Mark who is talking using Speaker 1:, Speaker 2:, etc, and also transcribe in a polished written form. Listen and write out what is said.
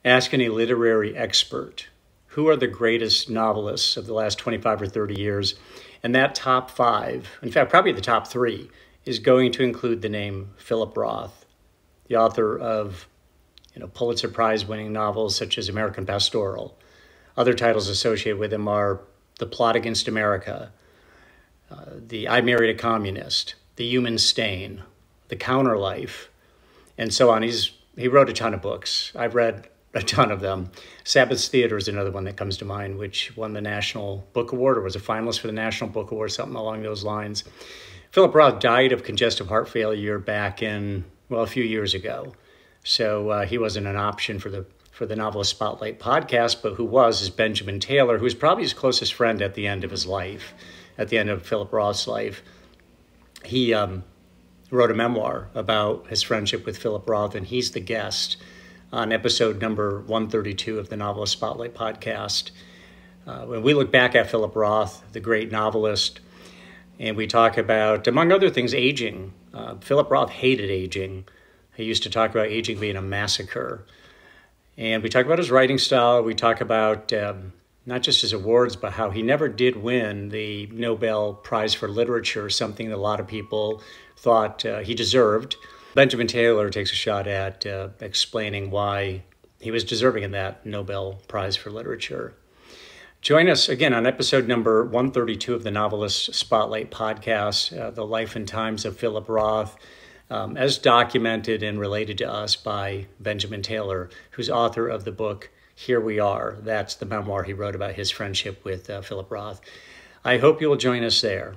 Speaker 1: ask any literary expert, who are the greatest novelists of the last 25 or 30 years? And that top five, in fact, probably the top three, is going to include the name Philip Roth, the author of Pulitzer Prize-winning novels such as American Pastoral. Other titles associated with him are The Plot Against America, the I Married a Communist, The Human Stain, The Counterlife, and so on. He wrote a ton of books. I've read a ton of them. Sabbath's Theater is another one that comes to mind, which won the National Book Award or was a finalist for the National Book Award, something along those lines. Philip Roth died of congestive heart failure back in, a few years ago. So he wasn't an option for the Novelist Spotlight podcast, but who was is Benjamin Taylor, who was probably his closest friend at the end of his life, at the end of Philip Roth's life. He wrote a memoir about his friendship with Philip Roth, and he's the guest on episode number 132 of the Novelist Spotlight podcast. When we look back at Philip Roth, the great novelist, and we talk about, among other things, aging. Philip Roth hated aging. He used to talk about aging being a massacre. And we talk about his writing style. We talk about not just his awards, but how he never did win the Nobel Prize for Literature, something that a lot of people thought he deserved. Benjamin Taylor takes a shot at explaining why he was deserving of that Nobel Prize for Literature. Join us again on episode number 132 of the Novelist Spotlight podcast, The Life and Times of Philip Roth, as documented and related to us by Benjamin Taylor, who's author of the book, Here We Are. That's the memoir he wrote about his friendship with Philip Roth. I hope you will join us there.